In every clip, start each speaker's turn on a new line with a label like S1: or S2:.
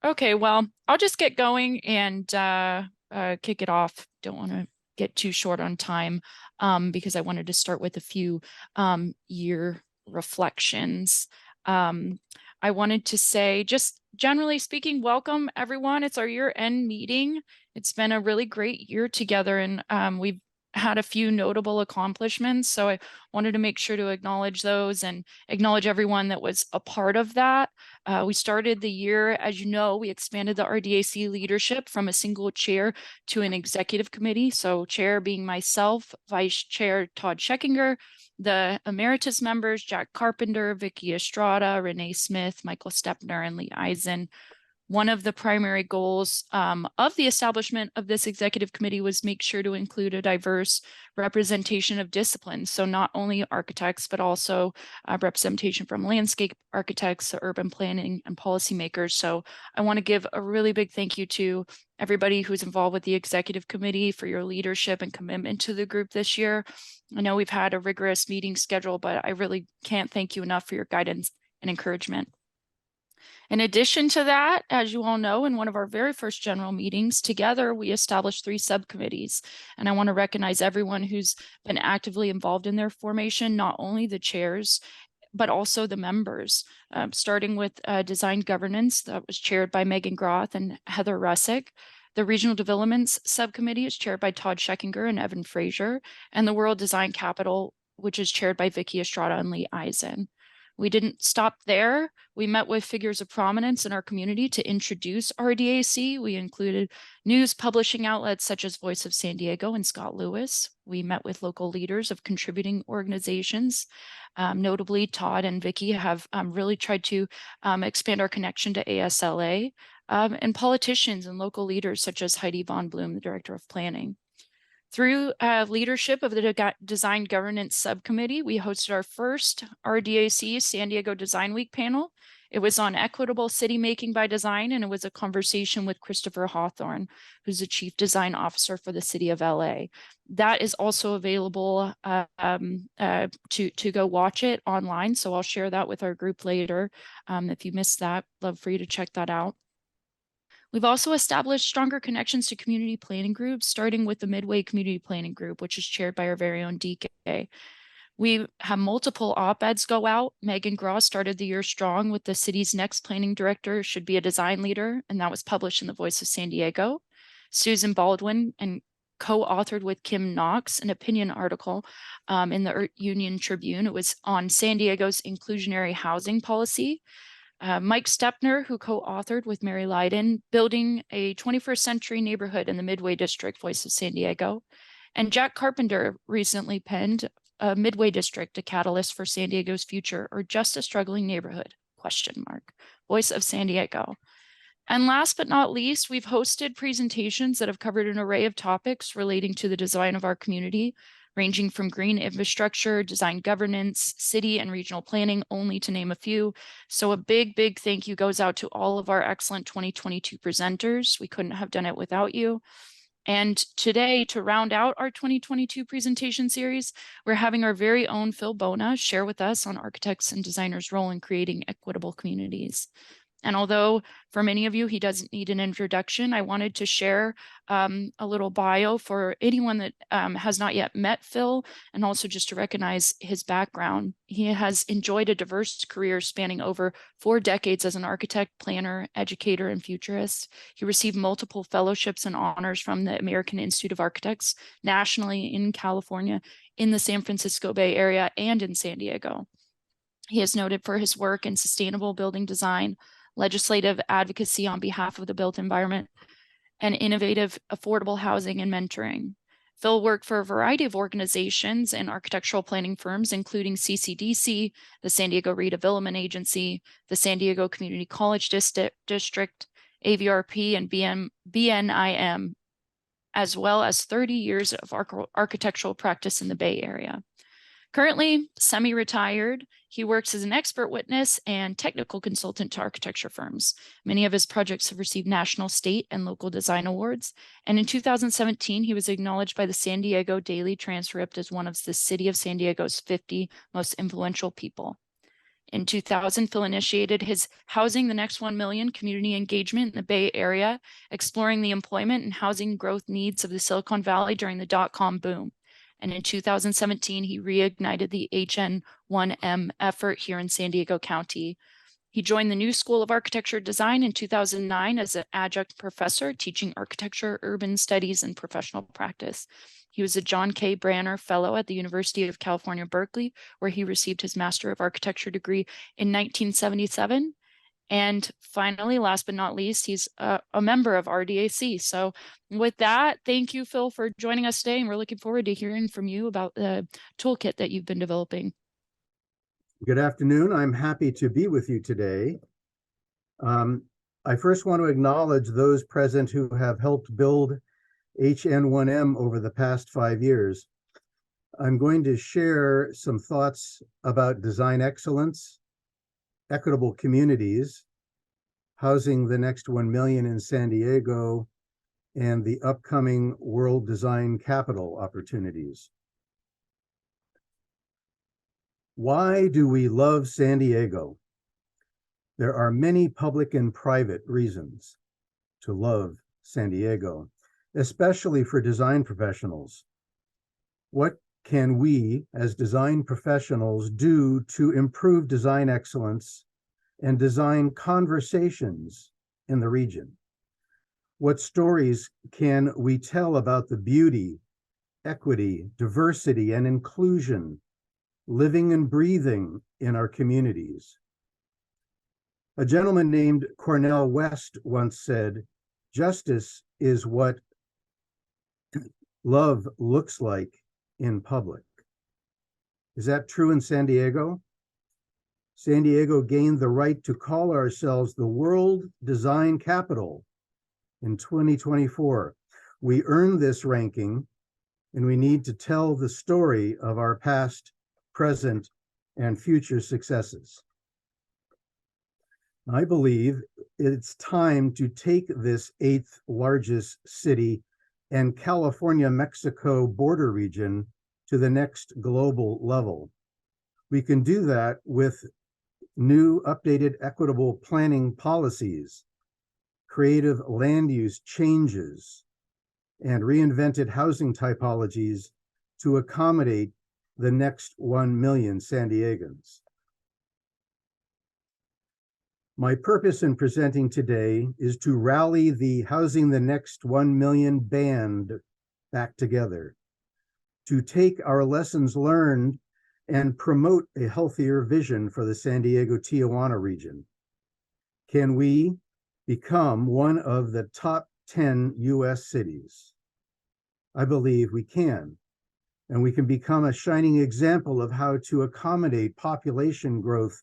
S1: Okay, well, I'll just get going and kick it off. Don't want to get too short on time because I wanted to start with a few year reflections. I wanted to say, just generally speaking, welcome everyone. It's our year-end meeting. It's been a really great year together, and we've had a few notable accomplishments. So I wanted to make sure to acknowledge those and acknowledge everyone that was a part of that. We started the year, as you know, we expanded the RDAC leadership from a single chair to an executive committee. So chair being myself, vice chair Todd Scheckinger, the emeritus members, Jack Carpenter, Vicky Estrada, Renee Smith, Michael Stepner, and Lee Eisen. One of the primary goals of the establishment of this executive committee was make sure to include a diverse representation of disciplines. So not only architects, but also representation from landscape architects, urban planning, and policymakers. So I want to give a really big thank you to everybody who's involved with the executive committee for your leadership and commitment to the group this year. I know we've had a rigorous meeting schedule, but I really can't thank you enough for your guidance and encouragement. In addition to that, as you all know, in one of our very first general meetings, together we established 3 subcommittees. And I want to recognize everyone who's been actively involved in their formation, not only the chairs, but also the members, starting with design governance that was chaired by Megan Groth and Heather Russick. The Regional Developments Subcommittee is chaired by Todd Scheckinger and Evan Fraser, and the World Design Capital, which is chaired by Vicky Estrada and Lee Eisen. We didn't stop there. We met with figures of prominence in our community to introduce RDAC. We included news publishing outlets such as Voice of San Diego and Scott Lewis. We met with local leaders of contributing organizations. Notably, Todd and Vicky have really tried to expand our connection to ASLA and politicians and local leaders such as Heidi Von Bloom, the Director of Planning. Through leadership of the Design Governance Subcommittee, we hosted our first RDAC San Diego Design Week panel. It was on equitable city making by design, and it was a conversation with Christopher Hawthorne, who's the Chief Design Officer for the City of LA. That is also available to go watch it online, so I'll share that with our group later. If you missed that, love for you to check that out. We've also established stronger connections to community planning groups, starting with the Midway Community Planning Group, which is chaired by our very own DK. We have multiple op-eds go out. Megan Groth started the year strong with the city's next planning director should be a design leader, and that was published in the Voice of San Diego. Susan Baldwin and co-authored with Kim Knox an opinion article in the Union Tribune. It was on San Diego's inclusionary housing policy. Mike Stepner, who co-authored with Mary Leiden, Building a 21st Century Neighborhood in the Midway District, Voice of San Diego. And Jack Carpenter recently penned Midway District, a catalyst for San Diego's future, or just a struggling neighborhood, ? Voice of San Diego. And last but not least, we've hosted presentations that have covered an array of topics relating to the design of our community, ranging from green infrastructure, design governance, city and regional planning, only to name a few. So a big, big thank you goes out to all of our excellent 2022 presenters. We couldn't have done it without you. And today, to round out our 2022 presentation series, we're having our very own Phil Bona share with us on architects and designers' role in creating equitable communities. And although for many of you, he doesn't need an introduction, I wanted to share a little bio for anyone that has not yet met Phil, and also just to recognize his background. He has enjoyed a diverse career spanning over 4 decades as an architect, planner, educator, and futurist. He received multiple fellowships and honors from the American Institute of Architects nationally in California, in the San Francisco Bay Area, and in San Diego. He is noted for his work in sustainable building design, legislative advocacy on behalf of the built environment, and innovative affordable housing and mentoring. Phil worked for a variety of organizations and architectural planning firms, including CCDC, the San Diego Redevelopment Agency, the San Diego Community College District, AVRP, and BNIM, as well as 30 years of architectural practice in the Bay Area. Currently semi-retired, he works as an expert witness and technical consultant to architecture firms. Many of his projects have received national, state, and local design awards. And in 2017, he was acknowledged by the San Diego Daily Transcript as one of the City of San Diego's 50 most influential people. In 2000, Phil initiated his Housing the Next 1 Million community engagement in the Bay Area, exploring the employment and housing growth needs of the Silicon Valley during the dot-com boom. And in 2017, he reignited the HN1M effort here in San Diego County. He joined the New School of Architecture Design in 2009 as an adjunct professor teaching architecture, urban studies, and professional practice. He was a John K. Branner Fellow at the University of California, Berkeley, where he received his Master of Architecture degree in 1977. And finally, last but not least, he's a member of RDAC. So with that, thank you, Phil, for joining us today. And we're looking forward to hearing from you about the toolkit that you've been developing.
S2: Good afternoon. I'm happy to be with you today. I first want to acknowledge those present who have helped build HN1M over the past 5 years. I'm going to share some thoughts about design excellence, equitable communities, housing the next 1 million in San Diego, and the upcoming World Design Capital opportunities. Why do we love San Diego? There are many public and private reasons to love San Diego, especially for design professionals. What can we as design professionals do to improve design excellence and design conversations in the region? What stories can we tell about the beauty, equity, diversity, and inclusion living and breathing in our communities? A gentleman named Cornel West once said, "Justice is what love looks like in public." Is that true in San Diego? San Diego gained the right to call ourselves the World Design Capital in 2024. We earned this ranking, and we need to tell the story of our past, present, and future successes. I believe it's time to take this 8th largest city and California-Mexico border region to the next global level. We can do that with new, updated, equitable planning policies, creative land use changes, and reinvented housing typologies to accommodate the next 1 million San Diegans. My purpose in presenting today is to rally the Housing the Next 1 Million band back together, to take our lessons learned and promote a healthier vision for the San Diego Tijuana region. Can we become one of the top 10 US cities? I believe we can, and we can become a shining example of how to accommodate population growth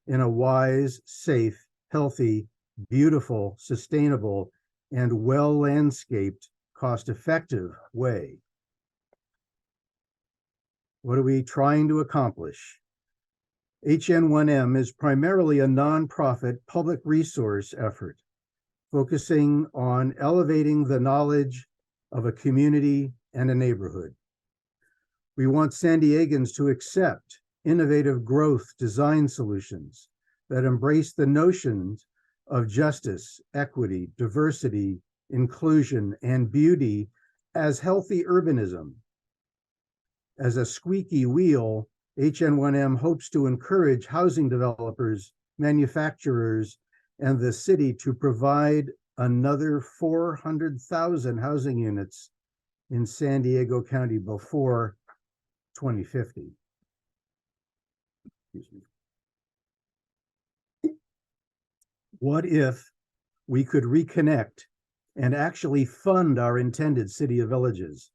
S2: in a wise, safe, healthy, beautiful, sustainable, and well-landscaped, cost-effective way. What are we trying to accomplish? HN1M is primarily a nonprofit public resource effort, focusing on elevating the knowledge of a community and a neighborhood. We want San Diegans to accept innovative growth design solutions that embrace the notions of justice, equity, diversity, inclusion, and beauty as healthy urbanism. As a squeaky wheel, HN1M hopes to encourage housing developers, manufacturers, and the city to provide another 400,000 housing units in San Diego County before 2050. Excuse me. What if we could reconnect and actually fund our intended city of villages?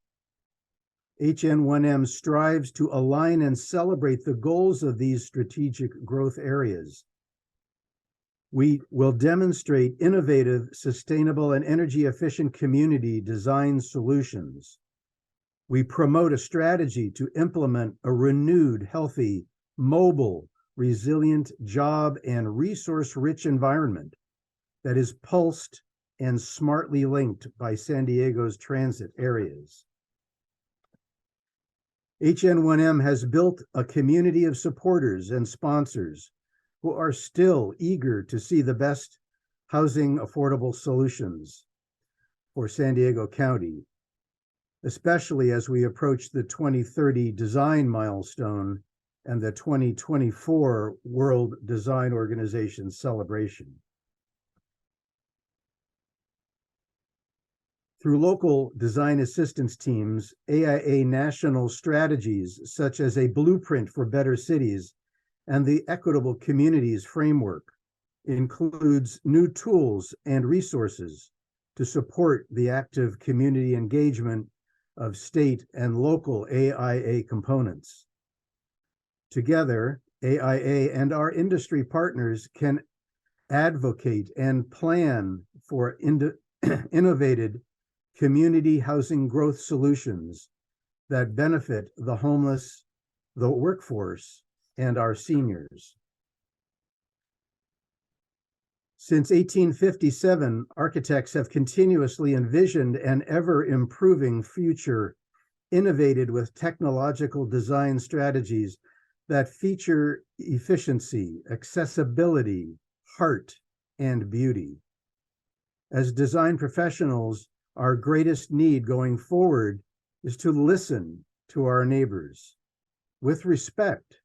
S2: HN1M strives to align and celebrate the goals of these strategic growth areas. We will demonstrate innovative, sustainable, and energy-efficient community design solutions. We promote a strategy to implement a renewed, healthy, mobile, resilient, job, and resource-rich environment that is pulsed and smartly linked by San Diego's transit areas. HN1M has built a community of supporters and sponsors who are still eager to see the best housing affordable solutions for San Diego County, especially as we approach the 2030 design milestone and the 2024 World Design Organization celebration. Through local design assistance teams, AIA national strategies such as a blueprint for better cities and the equitable communities framework includes new tools and resources to support the active community engagement of state and local AIA components. Together, AIA and our industry partners can advocate and plan for innovative community housing growth solutions that benefit the homeless, the workforce, and our seniors. Since 1857, architects have continuously envisioned an ever-improving future, innovated with technological design strategies that feature efficiency, accessibility, heart, and beauty. As design professionals, our greatest need going forward is to listen to our neighbors with respect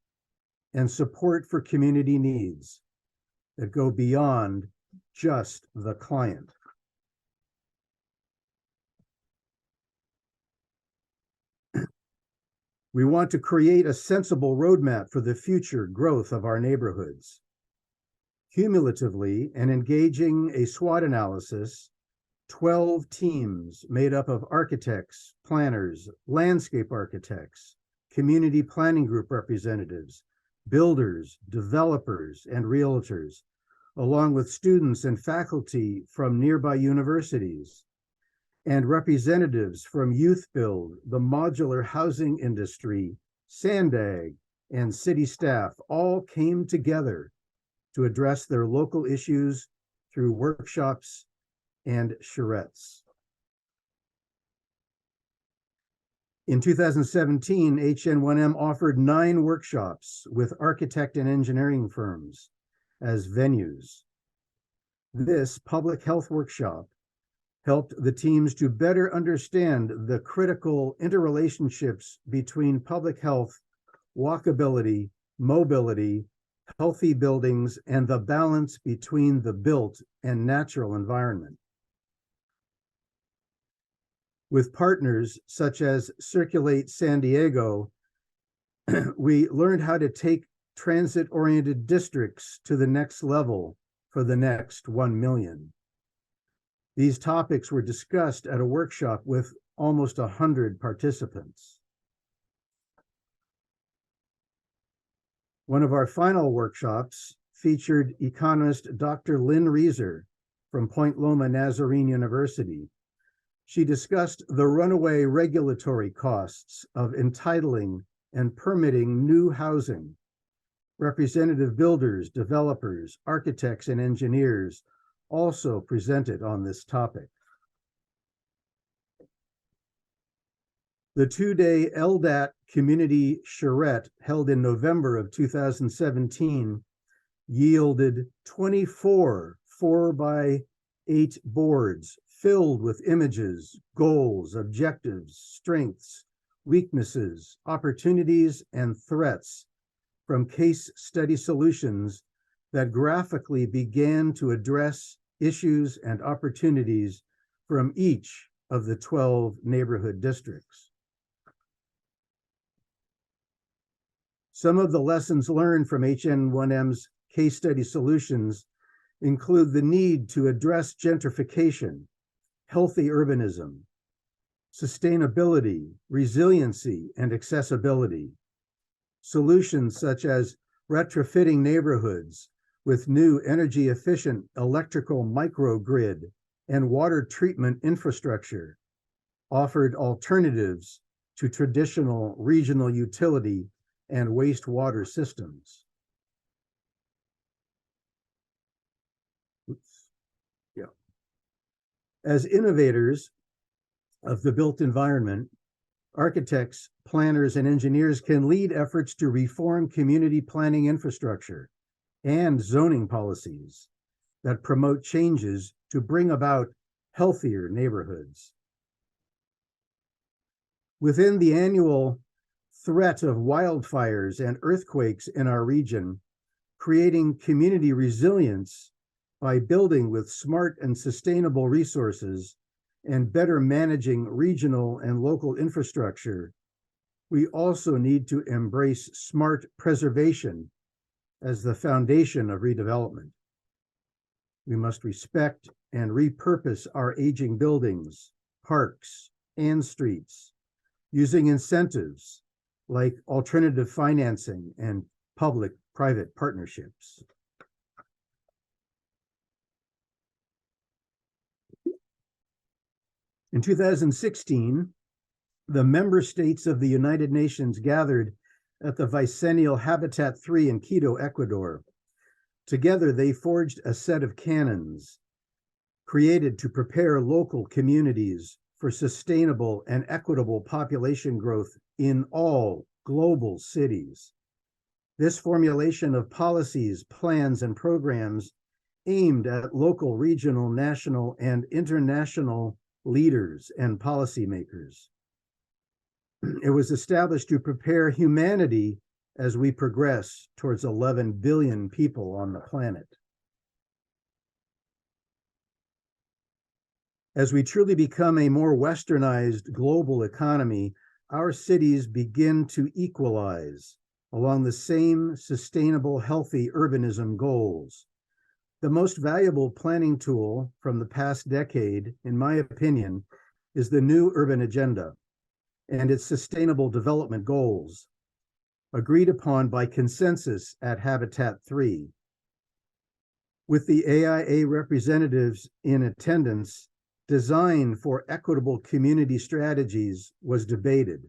S2: and support for community needs that go beyond just the client. We want to create a sensible roadmap for the future growth of our neighborhoods. Cumulatively, and engaging a SWOT analysis, 12 teams made up of architects, planners, landscape architects, community planning group representatives, builders, developers, and realtors, along with students and faculty from nearby universities, and representatives from Youth Build, the modular housing industry, SANDAG, and city staff all came together to address their local issues through workshops and charrettes. In 2017, HN1M offered 9 workshops with architect and engineering firms as venues. This public health workshop helped the teams to better understand the critical interrelationships between public health, walkability, mobility, healthy buildings, and the balance between the built and natural environment. With partners such as Circulate San Diego, we learned how to take transit-oriented districts to the next level for the next 1 million. These topics were discussed at a workshop with almost 100 participants. One of our final workshops featured economist Dr. Lynn Reeser from Point Loma Nazarene University. She discussed the runaway regulatory costs of entitling and permitting new housing. Representative builders, developers, architects, and engineers also presented on this topic. The 2-day LDAC community charrette held in November of 2017 yielded 24 4x8 boards filled with images, goals, objectives, strengths, weaknesses, opportunities, and threats from case study solutions that graphically began to address issues and opportunities from each of the 12 neighborhood districts. Some of the lessons learned from HN1M's case study solutions include the need to address gentrification, healthy urbanism, sustainability, resiliency, and accessibility. Solutions such as retrofitting neighborhoods with new energy-efficient electrical microgrid and water treatment infrastructure offered alternatives to traditional regional utility and wastewater systems. As innovators of the built environment, architects, planners, and engineers can lead efforts to reform community planning infrastructure and zoning policies that promote changes to bring about healthier neighborhoods. Within the annual threat of wildfires and earthquakes in our region, creating community resilience by building with smart and sustainable resources and better managing regional and local infrastructure, we also need to embrace smart preservation as the foundation of redevelopment. We must respect and repurpose our aging buildings, parks, and streets, using incentives like alternative financing and public-private partnerships. In 2016, the member states of the United Nations gathered at the Bicentennial Habitat 3 in Quito, Ecuador. Together, they forged a set of canons created to prepare local communities for sustainable and equitable population growth in all global cities. This formulation of policies, plans, and programs aimed at local, regional, national, and international leaders and policymakers. It was established to prepare humanity as we progress towards 11 billion people on the planet. As we truly become a more westernized global economy, our cities begin to equalize along the same sustainable, healthy urbanism goals. The most valuable planning tool from the past decade, in my opinion, is the new urban agenda and its sustainable development goals, agreed upon by consensus at Habitat 3. With the AIA representatives in attendance, design for equitable community strategies was debated.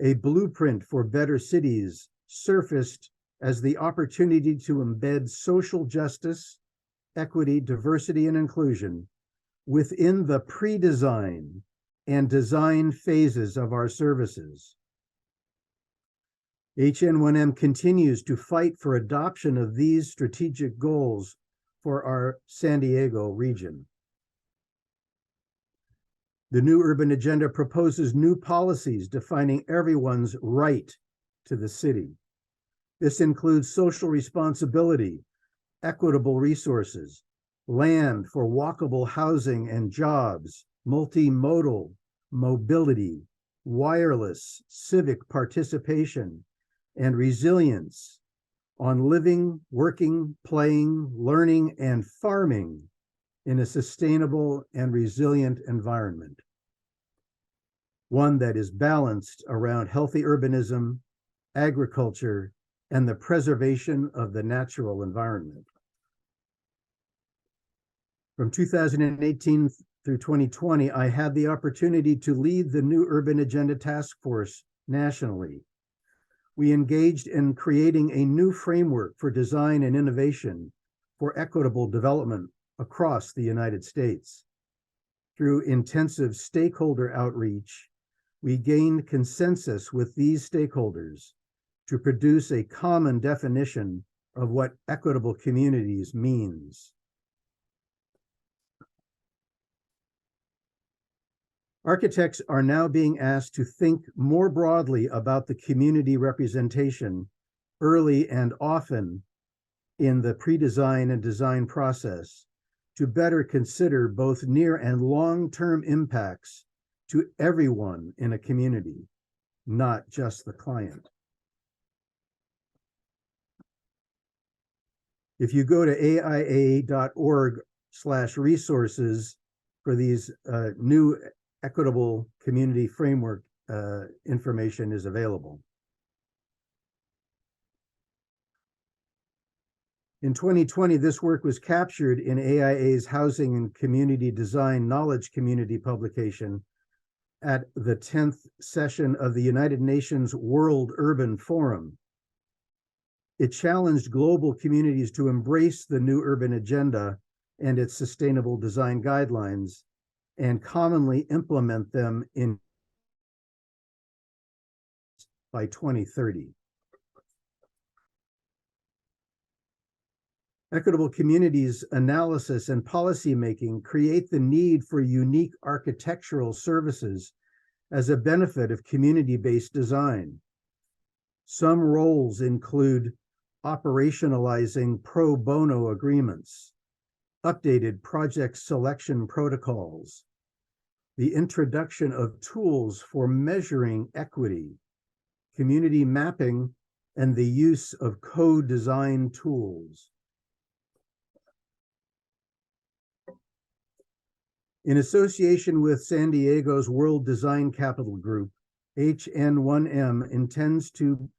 S2: A blueprint for better cities surfaced as the opportunity to embed social justice, equity, diversity, and inclusion within the pre-design and design phases of our services. HN1M continues to fight for adoption of these strategic goals for our San Diego region. The new urban agenda proposes new policies defining everyone's right to the city. This includes social responsibility, equitable resources, land for walkable housing and jobs, multimodal mobility, wireless civic participation, and resilience on living, working, playing, learning, and farming in a sustainable and resilient environment. One that is balanced around healthy urbanism, agriculture, and the preservation of the natural environment. From 2018 through 2020, I had the opportunity to lead the new Urban Agenda Task Force nationally. We engaged in creating a new framework for design and innovation for equitable development across the United States. Through intensive stakeholder outreach, we gained consensus with these stakeholders to produce a common definition of what equitable communities means. Architects are now being asked to think more broadly about the community representation early and often in the pre-design and design process to better consider both near and long-term impacts to everyone in a community, not just the client. If you go to aia.org/resources for these new equitable community framework, information is available. In 2020, this work was captured in AIA's Housing and Community Design Knowledge Community publication at the 10th session of the United Nations World Urban Forum. It challenged global communities to embrace the new urban agenda and its sustainable design guidelines and commonly implement them by 2030. Equitable communities analysis and policymaking create the need for unique architectural services as a benefit of community-based design. Some roles include operationalizing pro bono agreements, updated project selection protocols, the introduction of tools for measuring equity, community mapping, and the use of co-design tools. In association with San Diego's World Design Capital Group, HN1M intends to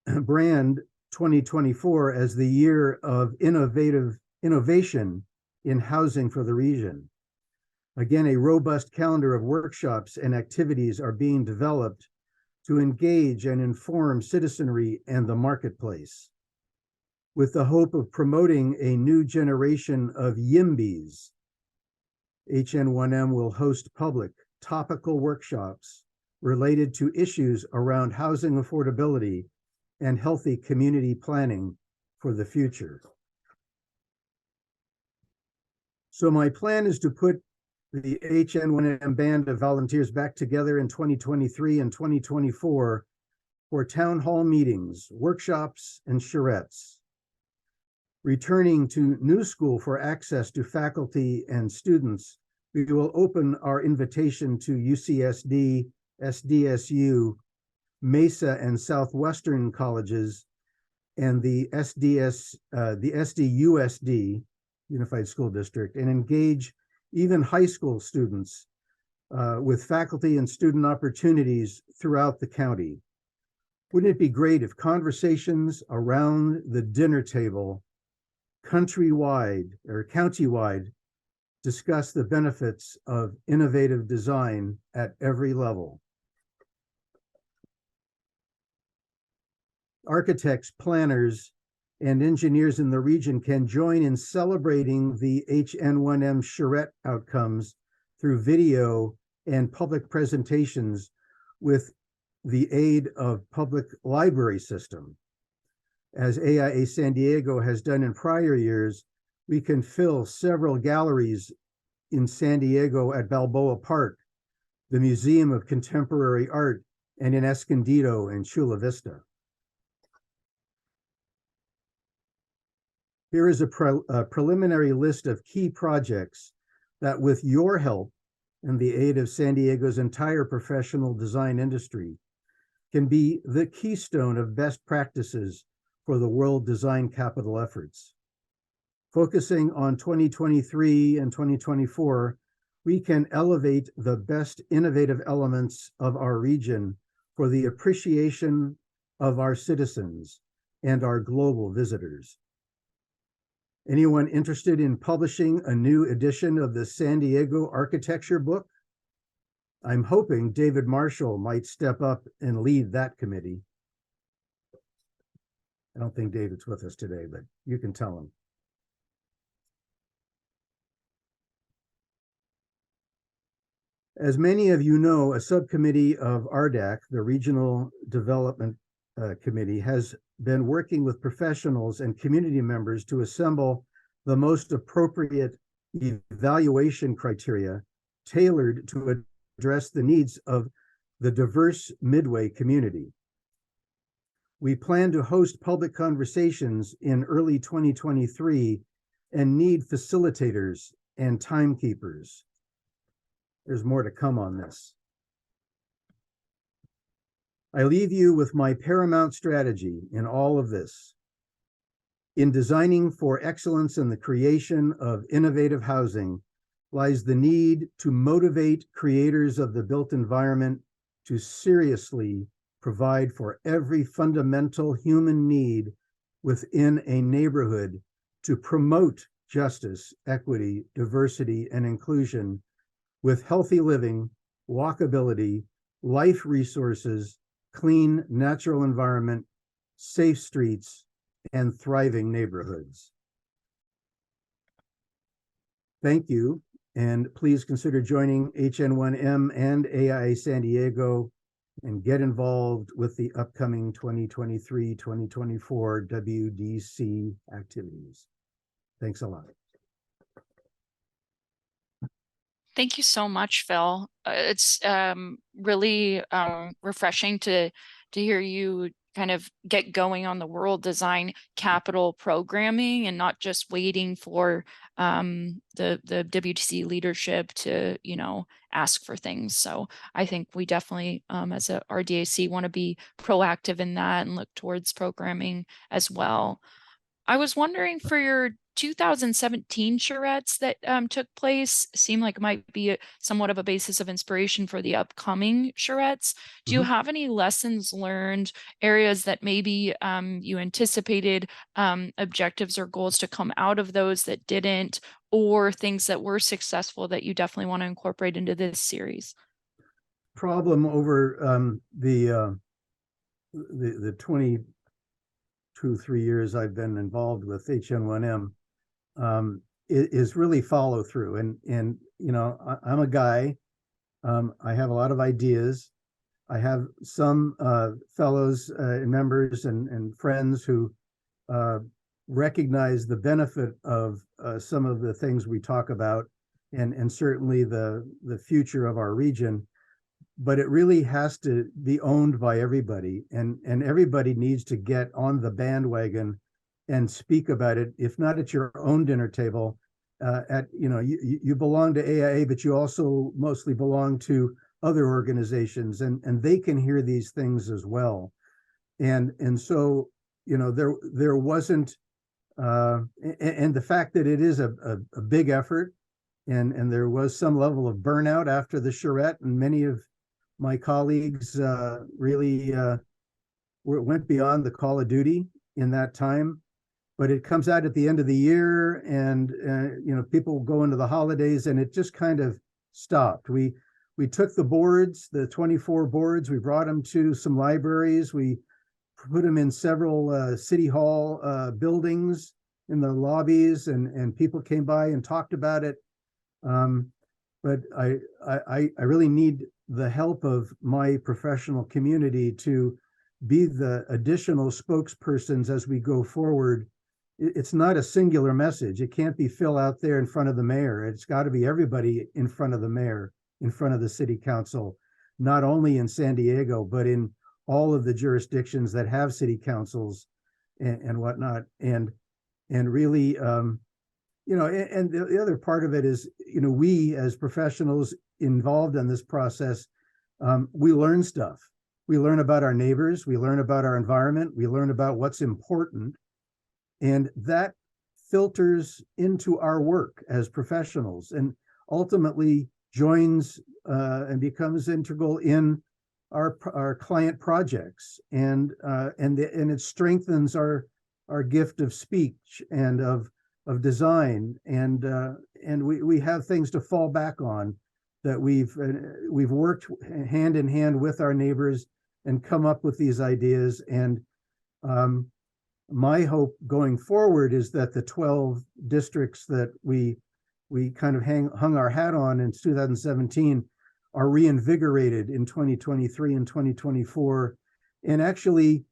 S2: brand 2024 as the year of innovation in housing for the region. Again, a robust calendar of workshops and activities are being developed to engage and inform citizenry and the marketplace, with the hope of promoting a new generation of YIMBYs. HN1M will host public topical workshops related to issues around housing affordability and healthy community planning for the future. So my plan is to put the HN1M band of volunteers back together in 2023 and 2024 for town hall meetings, workshops, and charrettes. Returning to New School for access to faculty and students, we will open our invitation to UCSD, SDSU, Mesa and Southwestern colleges, and the SDUSD, Unified School District, and engage even high school students with faculty and student opportunities throughout the county. Wouldn't it be great if conversations around the dinner table countrywide or countywide discuss the benefits of innovative design at every level? Architects, planners, and engineers in the region can join in celebrating the HN1M charrette outcomes through video and public presentations with the aid of public library system. As AIA San Diego has done in prior years, we can fill several galleries in San Diego at Balboa Park, the Museum of Contemporary Art, and in Escondido and Chula Vista. Here is a preliminary list of key projects that, with your help and the aid of San Diego's entire professional design industry, can be the keystone of best practices for the World Design Capital efforts. Focusing on 2023 and 2024, we can elevate the best innovative elements of our region for the appreciation of our citizens and our global visitors. Anyone interested in publishing a new edition of the San Diego Architecture book? I'm hoping David Marshall might step up and lead that committee. I don't think David's with us today, but you can tell him. As many of you know, a subcommittee of RDAC, the Regional Development Committee, has been working with professionals and community members to assemble the most appropriate evaluation criteria tailored to address the needs of the diverse Midway community. We plan to host public conversations in early 2023 and need facilitators and timekeepers. There's more to come on this. I leave you with my paramount strategy in all of this. In designing for excellence in the creation of innovative housing lies the need to motivate creators of the built environment to seriously provide for every fundamental human need within a neighborhood to promote justice, equity, diversity, and inclusion with healthy living, walkability, life resources, clean natural environment, safe streets, and thriving neighborhoods. Thank you, and please consider joining HN1M and AIA San Diego and get involved with the upcoming 2023-2024 WDC activities. Thanks a lot.
S1: Thank you so much, Phil. It's really refreshing to hear you kind of get going on the world design capital programming and not just waiting for the WTC leadership to, you know, ask for things. So I think we definitely, as a RDAC, want to be proactive in that and look towards programming as well. I was wondering, for your 2017 charrettes that took place, seemed like it might be somewhat of a basis of inspiration for the upcoming charrettes. Do you have any lessons learned, areas that maybe you anticipated objectives or goals to come out of those that didn't, or things that were successful that you definitely want to incorporate into this series?
S2: Problem over the 22-3 years I've been involved with HN1M is really follow through. And you know, I'm a guy. I have a lot of ideas. I have some fellows and members and friends who recognize the benefit of some of the things we talk about, and certainly the future of our region. But it really has to be owned by everybody, and everybody needs to get on the bandwagon and speak about it, if not at your own dinner table. At, you know, you belong to AIA, but you also mostly belong to other organizations, and they can hear these things as well. And so, you know, there wasn't and the fact that it is a big effort, and there was some level of burnout after the charrette, and many of my colleagues really went beyond the call of duty in that time. But it comes out at the end of the year, and you know, people go into the holidays, and it just kind of stopped. We took the boards, the 24 boards, we brought them to some libraries, we put them in several city hall buildings in the lobbies, and people came by and talked about it. But I really need the help of my professional community to be the additional spokespersons as we go forward. It's not a singular message. It can't be Phil out there in front of the mayor. It's got to be everybody in front of the mayor, in front of the city council, not only in San Diego, but in all of the jurisdictions that have city councils and whatnot. And really, you know, and the other part of it is, you know, we as professionals involved in this process, we learn stuff. We learn about our neighbors, we learn about our environment, we learn about what's important, and that filters into our work as professionals and ultimately joins and becomes integral in our client projects, and it strengthens our gift of speech and of design, and we have things to fall back on, that we've worked hand in hand with our neighbors and come up with these ideas. And my hope going forward is that the 12 districts that we kind of hung our hat on in 2017 are reinvigorated in 2023 and 2024, and actually,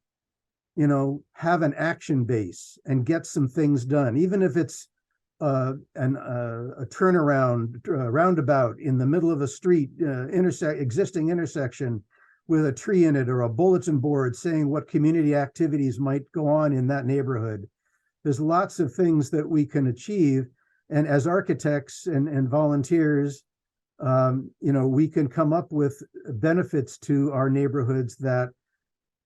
S2: you know, have an action base and get some things done, even if it's a turnaround roundabout in the middle of a street, existing intersection with a tree in it, or a bulletin board saying what community activities might go on in that neighborhood. There's lots of things that we can achieve, and as architects and volunteers, you know, we can come up with benefits to our neighborhoods that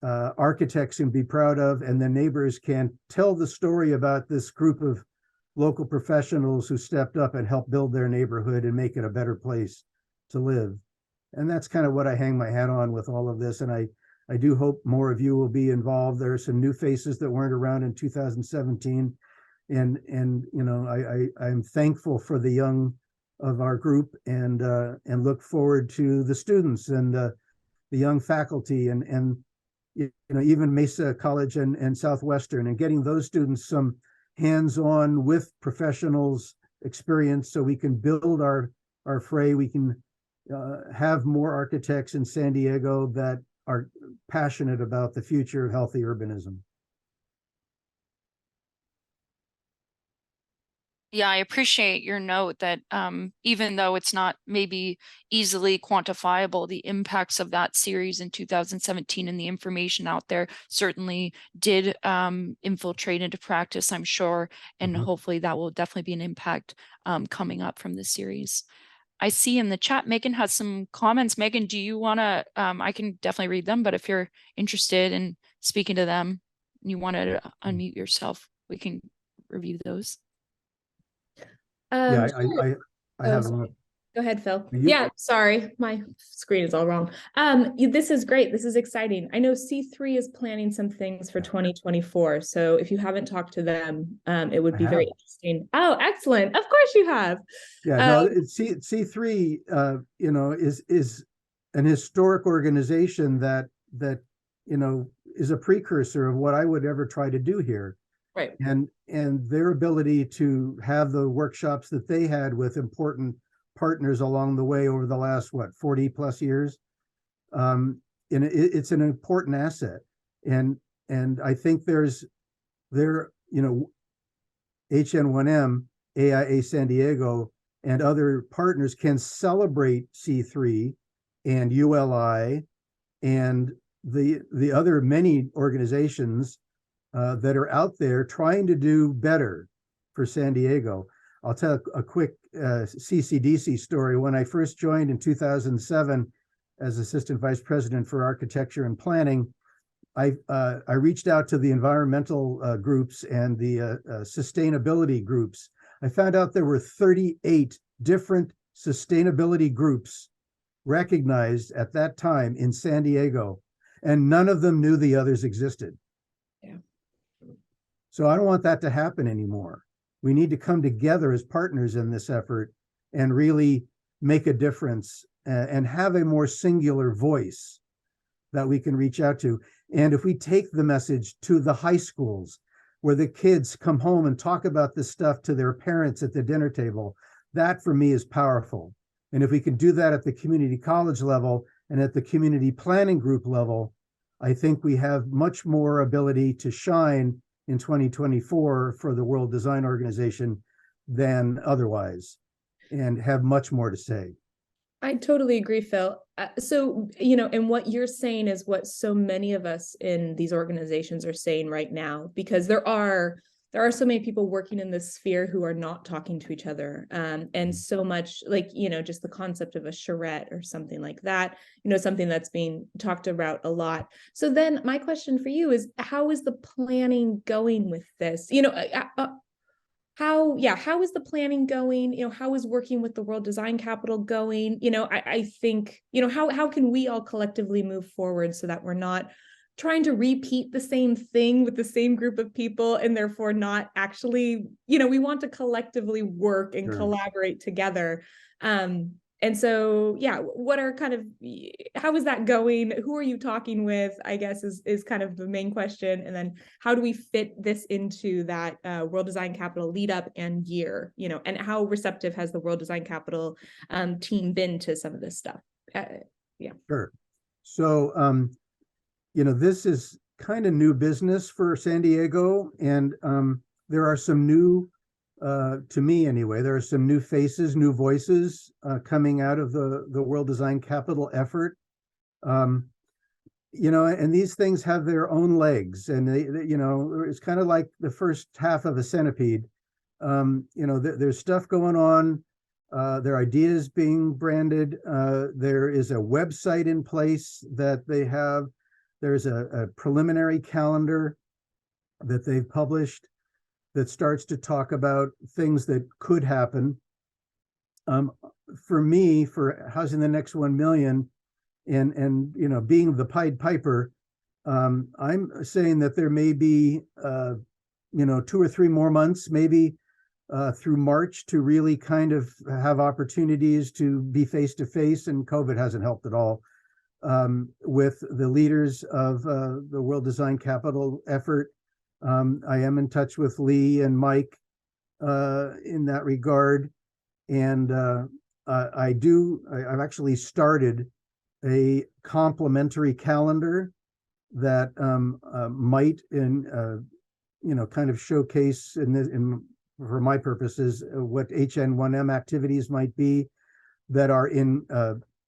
S2: architects can be proud of, and the neighbors can tell the story about this group of local professionals who stepped up and helped build their neighborhood and make it a better place to live. And that's kind of what I hang my hat on with all of this. And I do hope more of you will be involved. There are some new faces that weren't around in 2017. And you know, I'm thankful for the young of our group, and look forward to the students and the young faculty, and you know, even Mesa College and Southwestern, and getting those students some hands-on with professionals experience, so we can build our fray. We can have more architects in San Diego that are passionate about the future of healthy urbanism.
S1: Yeah, I appreciate your note that even though it's not maybe easily quantifiable, the impacts of that series in 2017 and the information out there certainly did infiltrate into practice, I'm sure. And
S2: Mhm.
S1: hopefully that will definitely be an impact coming up from this series. I see in the chat, Megan has some comments. Megan, do you want to, I can definitely read them, but if you're interested in speaking to them, you want to unmute yourself, we can review those.
S2: Yeah,
S3: Sure.
S2: I
S3: Oh,
S2: have
S3: sorry.
S2: one.
S3: Go ahead, Phil.
S2: You,
S3: Yeah, sorry, my screen is all wrong. This is great. This is exciting. I know C3 is planning some things for 2024. So if you haven't talked to them, it would
S2: I
S3: be very
S2: have.
S3: interesting. Oh, excellent. Of course you have.
S2: Yeah, no, it's C3, you know, is an historic organization that, you know, is a precursor of what I would ever try to do here.
S3: Right.
S2: And their ability to have the workshops that they had with important partners along the way over the last, what, 40 plus years. And it's an important asset. And I think there, you know, HN1M, AIA San Diego, and other partners can celebrate C3 and ULI and the other many organizations that are out there trying to do better for San Diego. I'll tell a quick CCDC story. When I first joined in 2007 as Assistant Vice President for Architecture and Planning, I reached out to the environmental groups and the sustainability groups. I found out there were 38 different sustainability groups recognized at that time in San Diego, and none of them knew the others existed.
S3: Yeah.
S2: So I don't want that to happen anymore. We need to come together as partners in this effort and really make a difference and have a more singular voice that we can reach out to. And if we take the message to the high schools where the kids come home and talk about this stuff to their parents at the dinner table, that for me is powerful. And if we can do that at the community college level and at the community planning group level, I think we have much more ability to shine in 2024 for the World Design Organization than otherwise, and have much more to say.
S3: I totally agree, Phil. So, you know, and what you're saying is what so many of us in these organizations are saying right now, because there are so many people working in this sphere who are not talking to each other. And so much like, you know, just the concept of a charrette or something like that, you know, something that's being talked about a lot. So then my question for you is, how is the planning going with this? You know, how is the planning going? You know, how is working with the World Design Capital going? You know, I think, you know, how can we all collectively move forward so that we're not trying to repeat the same thing with the same group of people, and therefore not actually, you know, we want to collectively work and collaborate together. And so, yeah, what are kind of, how is that going? Who are you talking with, I guess, is kind of the main question. And then how do we fit this into that World Design Capital lead up and year, you know, and how receptive has the World Design Capital team been to some of this stuff? Yeah.
S2: Sure. So, you know, this is kind of new business for San Diego, and there are some new, to me anyway, there are some new faces, new voices coming out of the World Design Capital effort. You know, and these things have their own legs, and they you know, it's kind of like the first half of a centipede. You know, there's stuff going on. Their ideas being branded. There is a website in place that they have. There's a preliminary calendar that they've published that starts to talk about things that could happen. For me, for Housing the Next 1 Million, and you know, being the Pied Piper, I'm saying that there may be you know, 2 or 3 more months, maybe through March, to really kind of have opportunities to be face to face, and COVID hasn't helped at all, with the leaders of the World Design Capital effort. I am in touch with Lee and Mike in that regard, and I've actually started a complementary calendar that might you know, kind of showcase in for my purposes, what HN1M activities might be that are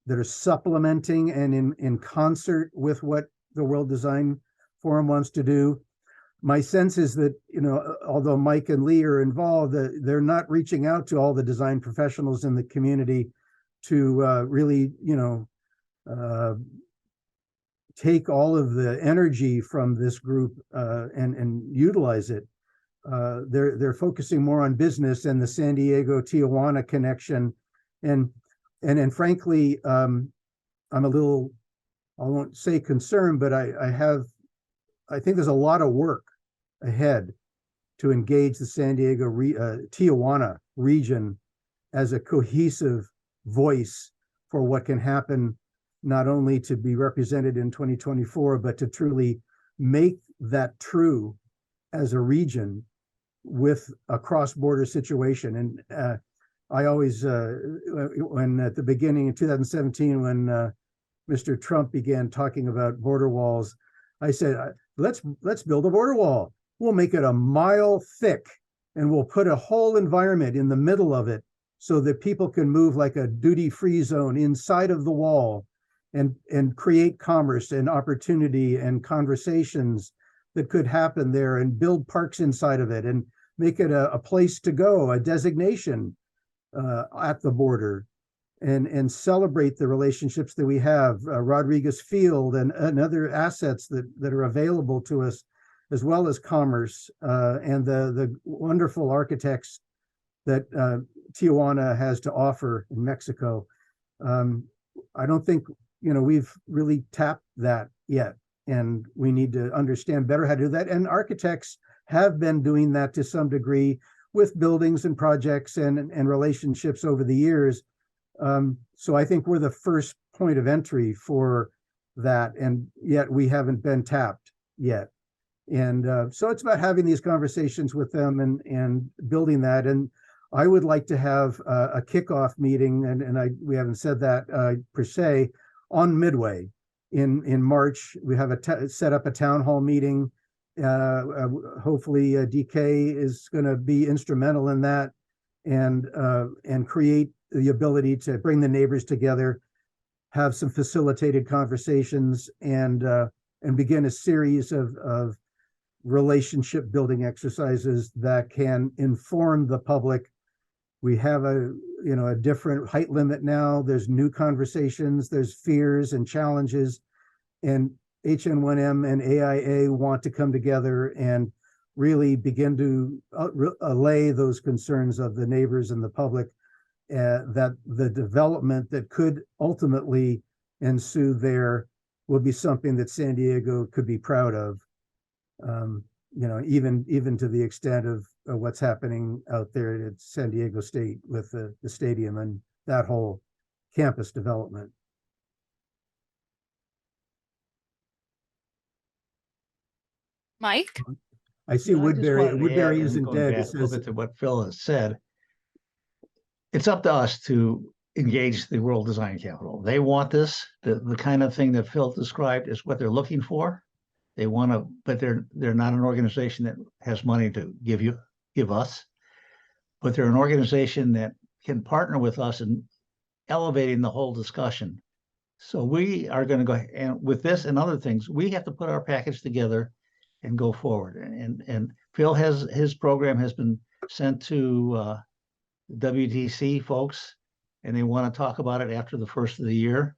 S2: that are supplementing and in concert with what the World Design Forum wants to do. My sense is that, although Mike and Lee are involved, they're not reaching out to all the design professionals in the community to really, take all of the energy from this group and utilize it. They're focusing more on business and the San Diego Tijuana connection, and frankly, I'm a little, I won't say concerned, but I think there's a lot of work ahead to engage the San Diego Tijuana region as a cohesive voice for what can happen, not only to be represented in 2024, but to truly make that true as a region with a cross-border situation. And I always, when at the beginning in 2017, when Mr. Trump began talking about border walls, I said, let's build a border wall. We'll make it a mile thick, and we'll put a whole environment in the middle of it so that people can move like a duty-free zone inside of the wall and create commerce and opportunity and conversations that could happen there, and build parks inside of it and make it a place to go, a designation at the border, and celebrate the relationships that we have, Rodriguez Field and other assets that are available to us, as well as commerce and the wonderful architects that Tijuana has to offer in Mexico. I don't think we've really tapped that yet, and we need to understand better how to do that. And architects have been doing that to some degree with buildings and projects and relationships over the years. So I think we're the first point of entry for that, and yet we haven't been tapped yet. And so it's about having these conversations with them and building that. And I would like to have a kickoff meeting, and we haven't said that per se, on Midway in March. We have set up a town hall meeting. Hopefully DK is going to be instrumental in that, and create the ability to bring the neighbors together, have some facilitated conversations, and begin a series of relationship building exercises that can inform the public. We have a different height limit now. There's new conversations, there's fears and challenges, and HN1M and AIA want to come together and really begin to allay those concerns of the neighbors and the public, that the development that could ultimately ensue there will be something that San Diego could be proud of. Even to the extent of what's happening out there at San Diego State with the stadium and that whole campus development.
S1: Mike?
S2: I see Woodbury isn't dead.
S4: It says to what Phil has said. It's up to us to engage the World Design Capital. They want this. The kind of thing that Phil described is what they're looking for. They want to, but they're not an organization that has money to give us, but they're an organization that can partner with us in elevating the whole discussion. So we are going to go, and with this and other things, we have to put our package together and go forward. And Phil his program has been sent to WTC folks, and they want to talk about it after the first of the year.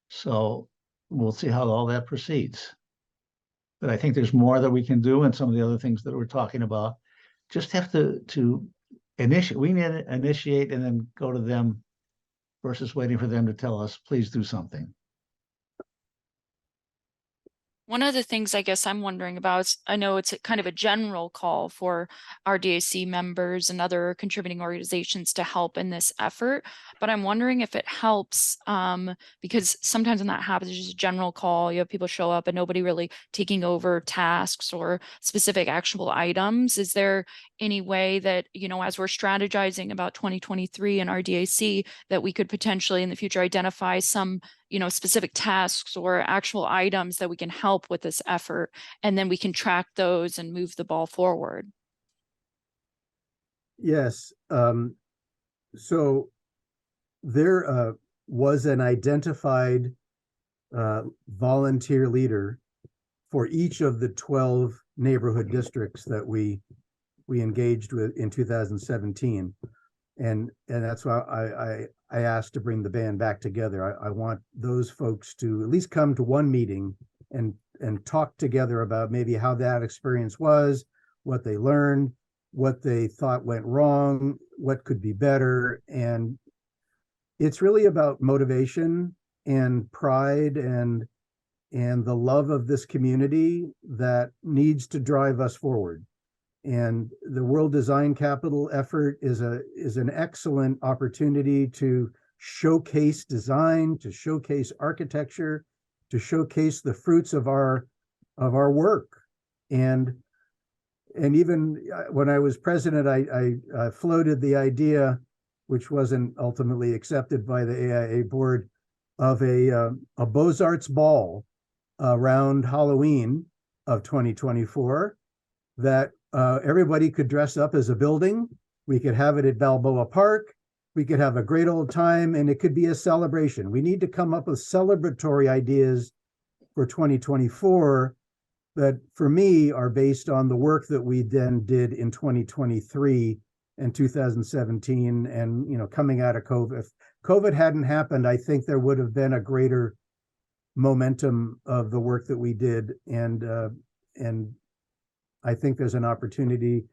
S4: So we'll see how all that proceeds. But I think there's more that we can do, and some of the other things that we're talking about just have to initiate. We need to initiate and then go to them versus waiting for them to tell us, please do something.
S1: One of the things I guess I'm wondering about is, I know it's kind of a general call for RDAC members and other contributing organizations to help in this effort, but I'm wondering if it helps, because sometimes when that happens, it's just a general call, you have people show up and nobody really taking over tasks or specific actionable items. Is there any way that, as we're strategizing about 2023 and RDAC, that we could potentially in the future identify some specific tasks or actual items that we can help with this effort, and then we can track those and move the ball forward?
S2: Yes. So there was an identified volunteer leader for each of the 12 neighborhood districts that we engaged with in 2017. And that's why I asked to bring the band back together. I want those folks to at least come to one meeting and talk together about maybe how that experience was, what they learned, what they thought went wrong, what could be better. And it's really about motivation and pride and the love of this community that needs to drive us forward. And the World Design Capital effort is an excellent opportunity to showcase design, to showcase architecture, to showcase the fruits of our work. And even when I was president, I floated the idea, which wasn't ultimately accepted by the AIA board, of a Beaux-Arts ball around Halloween of 2024 that everybody could dress up as a building. We could have it at Balboa Park. We could have a great old time, and it could be a celebration. We need to come up with celebratory ideas for 2024 that, for me, are based on the work that we then did in 2023 and 2017. And, coming out of COVID, if COVID hadn't happened, I think there would have been a greater momentum of the work that we did. And I think there's an opportunity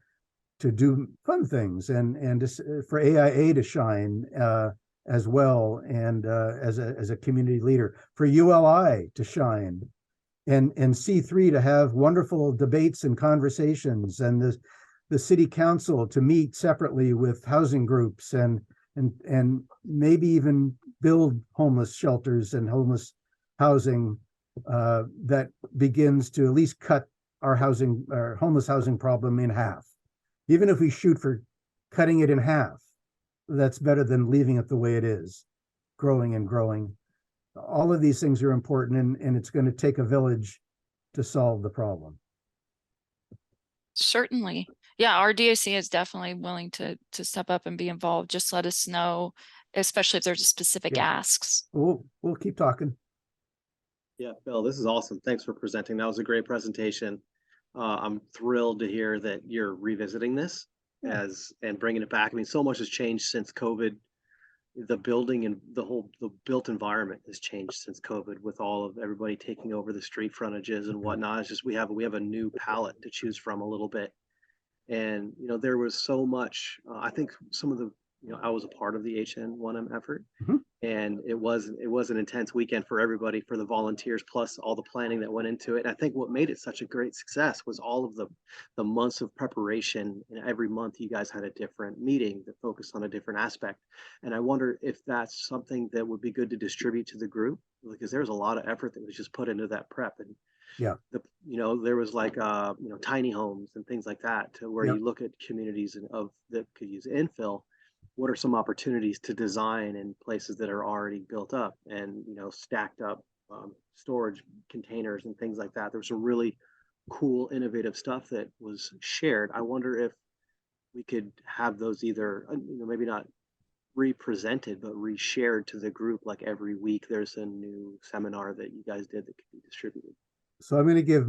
S2: to do fun things and for AIA to shine as well, and as a community leader, for ULI to shine, and C3 to have wonderful debates and conversations, and the city council to meet separately with housing groups and maybe even build homeless shelters and homeless housing that begins to at least cut our homeless housing problem in half. Even if we shoot for cutting it in half, that's better than leaving it the way it is, growing and growing. All of these things are important, and it's going to take a village to solve the problem.
S1: Certainly. Yeah, our DAC is definitely willing to step up and be involved. Just let us know, especially if there's specific asks.
S2: We'll keep talking.
S5: Yeah, Bill, this is awesome. Thanks for presenting. That was a great presentation. I'm thrilled to hear that you're revisiting this and bringing it back. I mean, so much has changed since COVID. The building and the built environment has changed since COVID, with all of everybody taking over the street frontages and whatnot. It's just we have a new palette to choose from a little bit. And there was so much. I think some of the I was a part of the HN1M effort, and it was an intense weekend for everybody, for the volunteers, plus all the planning that went into it. And I think what made it such a great success was all of the months of preparation. And every month you guys had a different meeting that focused on a different aspect. And I wonder if that's something that would be good to distribute to the group, because there's a lot of effort that was just put into that prep. And there was like tiny homes and things like that, to where you look at communities that could use infill. What are some opportunities to design in places that are already built up and stacked up storage containers and things like that? There's some really cool, innovative stuff that was shared. I wonder if we could have those either maybe not represented, but reshared to the group. Like every week there's a new seminar that you guys did that could be distributed.
S2: So I'm going to give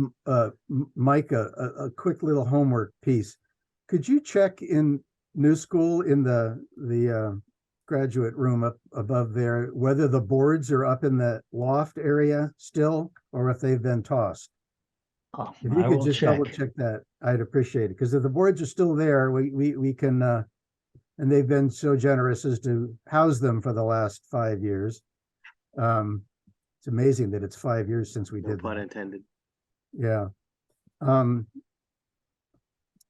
S2: Mike a quick little homework piece. Could you check in New School in the graduate room up above there whether the boards are up in the loft area still, or if they've been tossed? If you could just double check that, I'd appreciate it, because if the boards are still there, we can and they've been so generous as to house them for the last 5 years. It's amazing that it's 5 years since we did that.
S5: No pun intended.
S2: Yeah.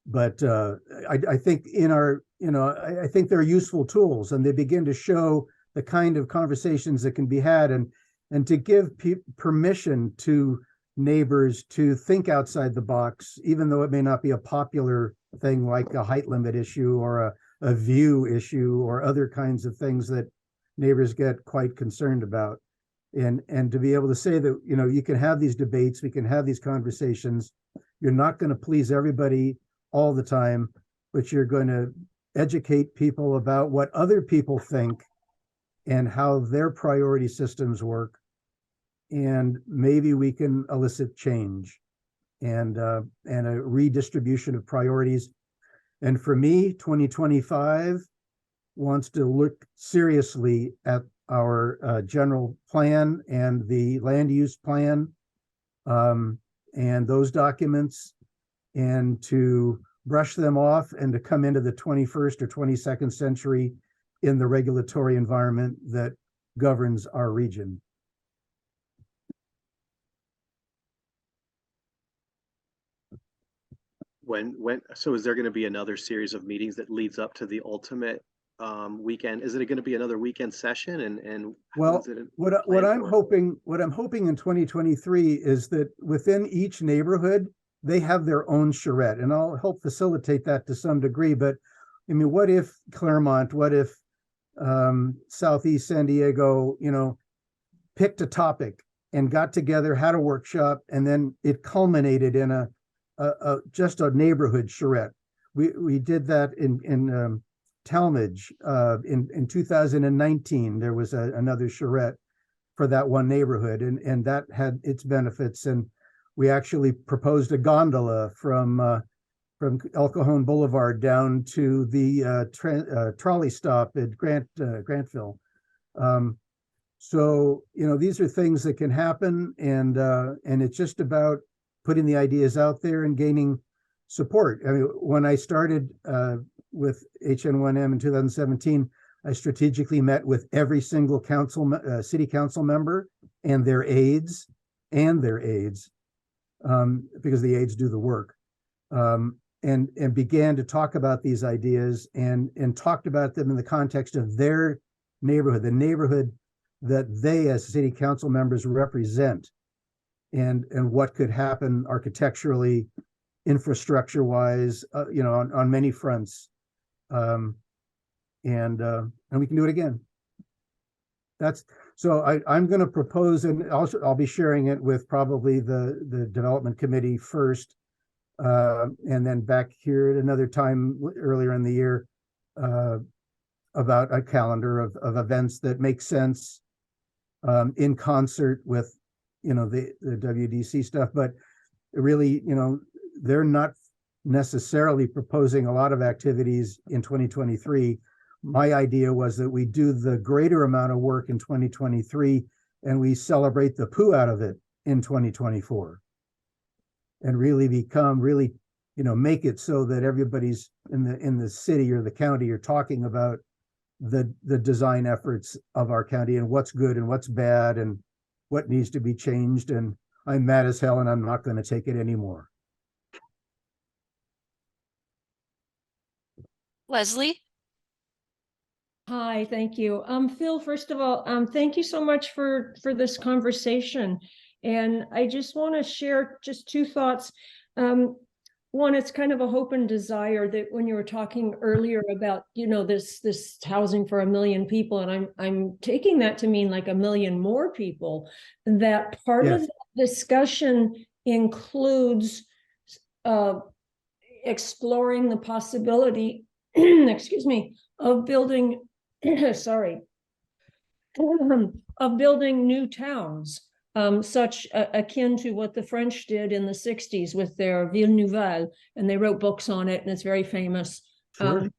S2: But I think I think they're useful tools, and they begin to show the kind of conversations that can be had, and to give permission to neighbors to think outside the box, even though it may not be a popular thing like a height limit issue or a view issue or other kinds of things that neighbors get quite concerned about. And to be able to say that, you can have these debates, we can have these conversations. You're not going to please everybody all the time, but you're going to educate people about what other people think and how their priority systems work. And maybe we can elicit change and a redistribution of priorities. And for me, 2025 wants to look seriously at our general plan and the land use plan and those documents, and to brush them off and to come into the 21st or 22nd century in the regulatory environment that governs our region.
S5: So is there going to be another series of meetings that leads up to the ultimate weekend? Is it going to be another weekend session? And
S2: well, what I'm hoping in 2023 is that within each neighborhood, they have their own charrette, and I'll help facilitate that to some degree. But I mean, what if Claremont, what if Southeast San Diego, picked a topic and got together, had a workshop, and then it culminated in just a neighborhood charrette. We did that in Talmadge in 2019. There was another charrette for that one neighborhood, and that had its benefits. And we actually proposed a gondola from El Cajon Boulevard down to the trolley stop at Grantville. So these are things that can happen, and it's just about putting the ideas out there and gaining support. I mean, when I started with HN1M in 2017, I strategically met with every single city council member and their aides, because the aides do the work, and began to talk about these ideas and talked about them in the context of their neighborhood, the neighborhood that they as city council members represent, and what could happen architecturally, infrastructure wise, on many fronts, and we can do it again. So I'm going to propose, and also I'll be sharing it with probably the development committee first, and then back here at another time earlier in the year, about a calendar of events that make sense in concert with the WDC stuff. But really, they're not necessarily proposing a lot of activities in 2023. My idea was that we do the greater amount of work in 2023 and we celebrate the poo out of it in 2024, and really make it so that everybody's in the city or the county are talking about the design efforts of our county and what's good and what's bad and what needs to be changed. And I'm mad as hell and I'm not going to take it anymore.
S1: Leslie?
S6: Hi, thank you. Phil, first of all, thank you so much for this conversation. And I just want to share just two thoughts. One, it's kind of a hope and desire that when you were talking earlier about, this housing for 1 million people, and I'm taking that to mean like 1 million more people, that part of the discussion includes exploring the possibility, excuse me, of building, of building new towns, such akin to what the French did in the 60s with their Ville Nouvelle, and they wrote books on it, and it's very famous.
S2: Sure.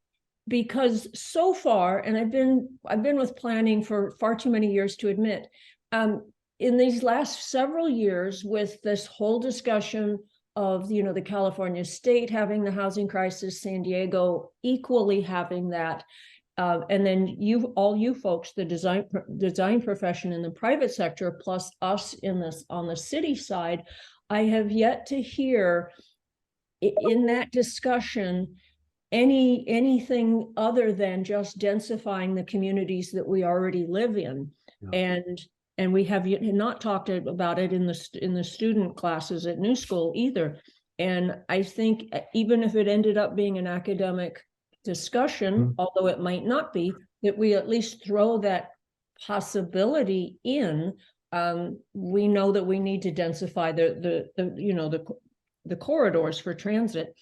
S6: Because so far, and I've been with planning for far too many years to admit, in these last several years, with this whole discussion of the California state having the housing crisis, San Diego equally having that, and then all you folks, the design profession in the private sector, plus us on the city side, I have yet to hear in that discussion anything other than just densifying the communities that we already live in. Yeah. And we have not talked about it in the student classes at New School either. And I think even if it ended up being an academic discussion, although it might not be, that we at least throw that possibility in. We know that we need to densify the corridors for transit.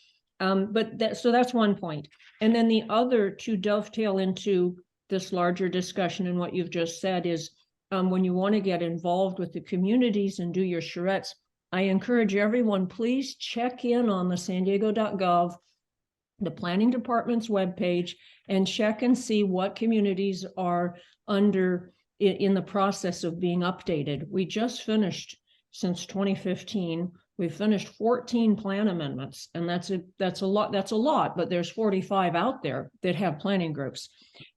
S6: So that's one point. And then the other, to dovetail into this larger discussion and what you've just said, is when you want to get involved with the communities and do your charrettes, I encourage everyone, please check in on the sandiego.gov, the planning department's webpage, and check and see what communities are in the process of being updated. We just finished, since 2015, we finished 14 plan amendments, and that's a lot, but there's 45 out there that have planning groups.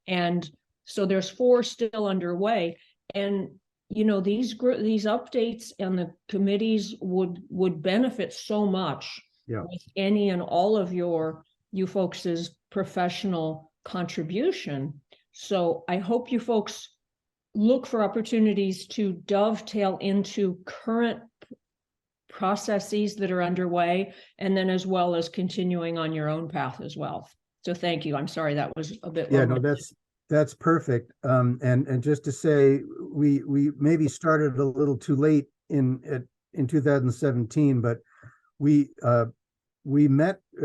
S6: And so there's 4 still underway. And these updates and the committees would benefit so much with any and all of you folks' professional contribution. So I hope you folks look for opportunities to dovetail into current processes that are underway, and then as well as continuing on your own path as well. So thank you. I'm sorry that was a bit long.
S2: No, that's perfect. And just to say, we maybe started a little too late in 2017, but we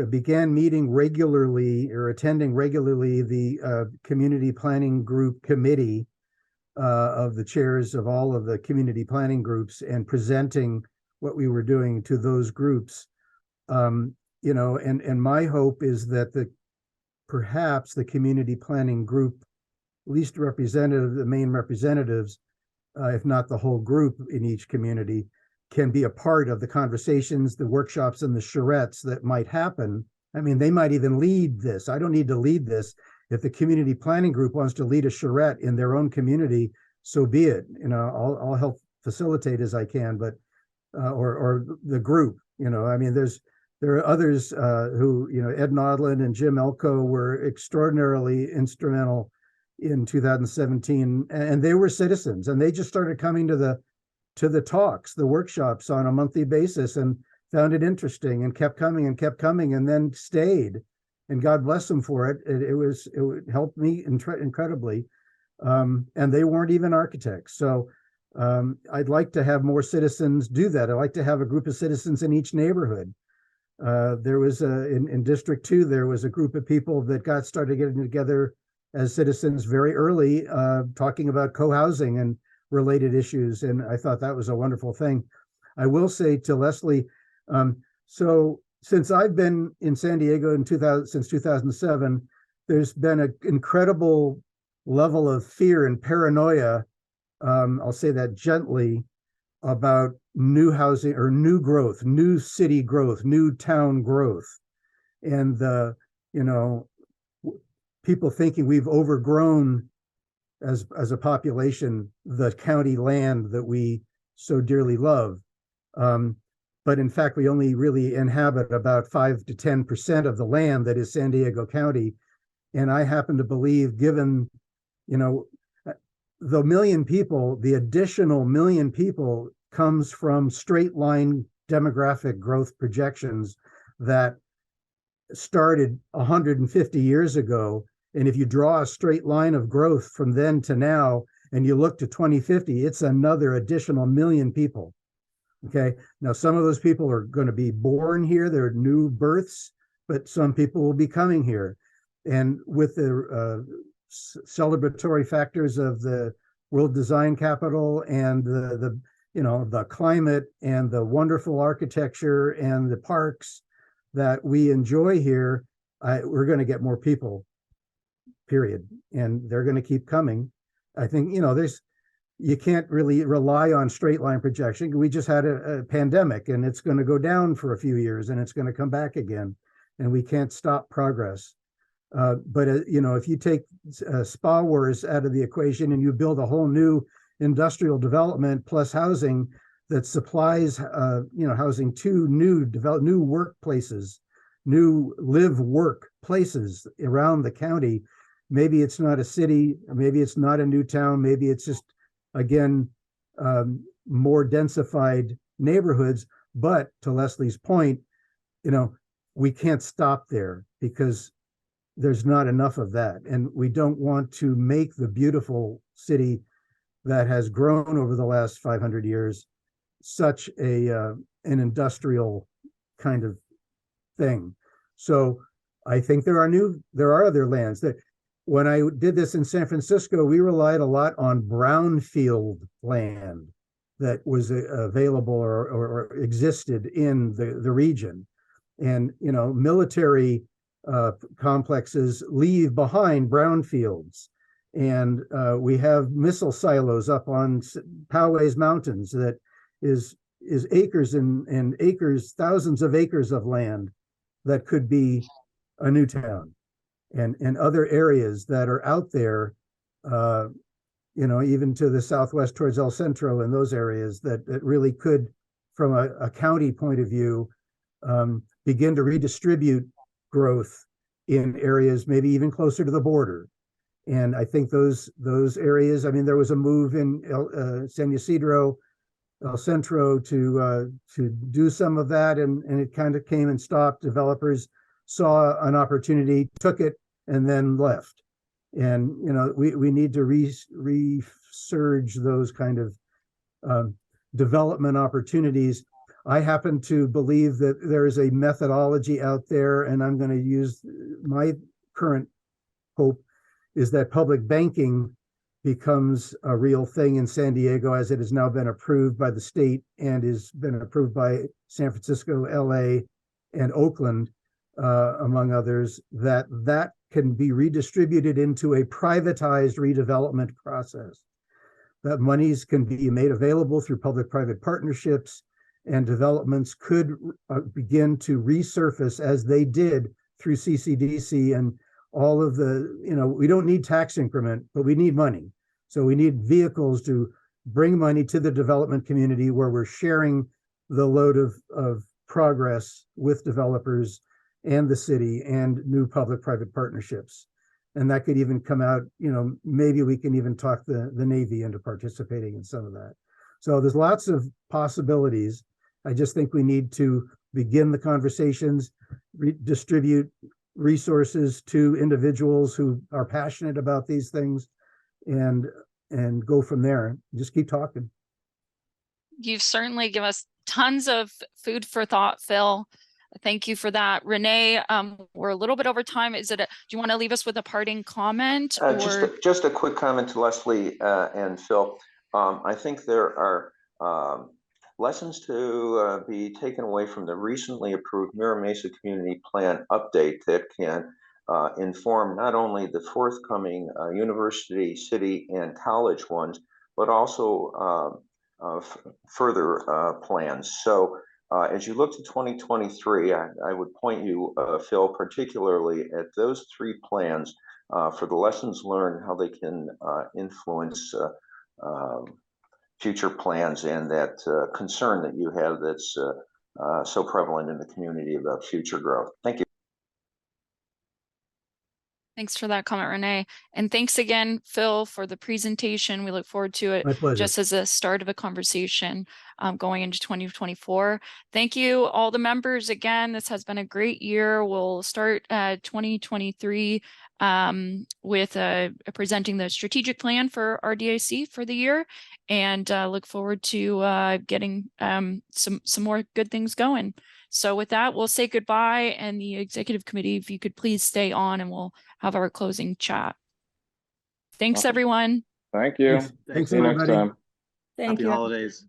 S2: began meeting regularly or attending regularly the community planning group committee of the chairs of all of the community planning groups, and presenting what we were doing to those groups. And my hope is that perhaps the community planning group, least representative, the main representatives, if not the whole group in each community, can be a part of the conversations, the workshops, and the charrettes that might happen. I mean, they might even lead this. I don't need to lead this. If the community planning group wants to lead a charrette in their own community, so be it. I'll help facilitate as I can, but or the group. I mean, there are others who, Ed Nodland and Jim Elko were extraordinarily instrumental in 2017, and they were citizens, and they just started coming to the talks, the workshops on a monthly basis, and found it interesting, and kept coming, and then stayed, and God bless them for it. It helped me incredibly, and they weren't even architects. So I'd like to have more citizens do that. I'd like to have a group of citizens in each neighborhood. There was in District 2, there was a group of people that started getting together as citizens very early, talking about co-housing and related issues. And I thought that was a wonderful thing. I will say to Leslie, so since I've been in San Diego since 2007, there's been an incredible level of fear and paranoia, I'll say that gently, about new housing or new growth, new city growth, new town growth. And people thinking we've overgrown as a population the county land that we so dearly love. But in fact, we only really inhabit about 5 to 10% of the land that is San Diego County. And I happen to believe, given, the million people, the additional million people comes from straight line demographic growth projections that started 150 years ago. And if you draw a straight line of growth from then to now, and you look to 2050, it's another additional million people. Okay. Now, some of those people are going to be born here. They're new births, but some people will be coming here. And with the celebratory factors of the World Design Capital and the climate and the wonderful architecture and the parks that we enjoy here, we're going to get more people, period. And they're going to keep coming. I think, you can't really rely on straight line projection. We just had a pandemic, and it's going to go down for a few years, and it's going to come back again, and we can't stop progress. But if you take spa wars out of the equation and you build a whole new industrial development plus housing that supplies, housing to new workplaces, new live work places around the county, maybe it's not a city, maybe it's not a new town, maybe it's just, again, more densified neighborhoods. But to Leslie's point, we can't stop there because there's not enough of that. And we don't want to make the beautiful city that has grown over the last 500 years such an industrial kind of thing. So I think there are other lands that when I did this in San Francisco, we relied a lot on brownfield land that was available or existed in the region. And, military complexes leave behind brownfields. And we have missile silos up on Poway's Mountains that is acres and acres, thousands of acres of land that could be a new town. And other areas that are out there, even to the southwest towards El Centro and those areas that really could, from a county point of view, begin to redistribute growth in areas maybe even closer to the border. And I think those areas, there was a move in San Ysidro, El Centro to do some of that, and it kind of came and stopped. Developers saw an opportunity, took it, and then left. And we need to resurge those kind of development opportunities. I happen to believe that there is a methodology out there, and I'm going to use my current hope is that public banking becomes a real thing in San Diego, as it has now been approved by the state and has been approved by San Francisco, LA, and Oakland, among others, that can be redistributed into a privatized redevelopment process. That monies can be made available through public-private partnerships, and developments could begin to resurface as they did through CCDC and all of the, we don't need tax increment, but we need money. So we need vehicles to bring money to the development community where we're sharing the load of progress with developers and the city and new public-private partnerships. And that could even come out, maybe we can even talk the Navy into participating in some of that. So there's lots of possibilities. I just think we need to begin the conversations, distribute resources to individuals who are passionate about these things, and go from there. Just keep talking.
S1: You've certainly given us tons of food for thought, Phil. Thank you for that. Renee, we're a little bit over time. Do you want to leave us with a parting comment?
S7: Just a quick comment to Leslie and Phil. I think there are lessons to be taken away from the recently approved Mira Mesa Community Plan update that can inform not only the forthcoming university, city, and college ones, but also further plans. So as you look to 2023, I would point you, Phil, particularly at those three plans for the lessons learned, how they can influence future plans, and that concern that you have that's so prevalent in the community about future growth. Thank you.
S1: Thanks for that comment, Renee. And thanks again, Phil, for the presentation. We look forward to it.
S2: My pleasure.
S1: Just as a start of a conversation going into 2024. Thank you, all the members. Again, this has been a great year. We'll start 2023 with presenting the strategic plan for RDAC for the year, and look forward to getting some more good things going. So with that, we'll say goodbye, and the executive committee, if you could please stay on, and we'll have our closing chat. Thanks,
S8: Awesome.
S1: everyone.
S8: Thank you.
S2: Thanks
S8: See you next
S2: everybody.
S8: time.
S3: Thank
S5: Happy
S3: you.
S5: holidays.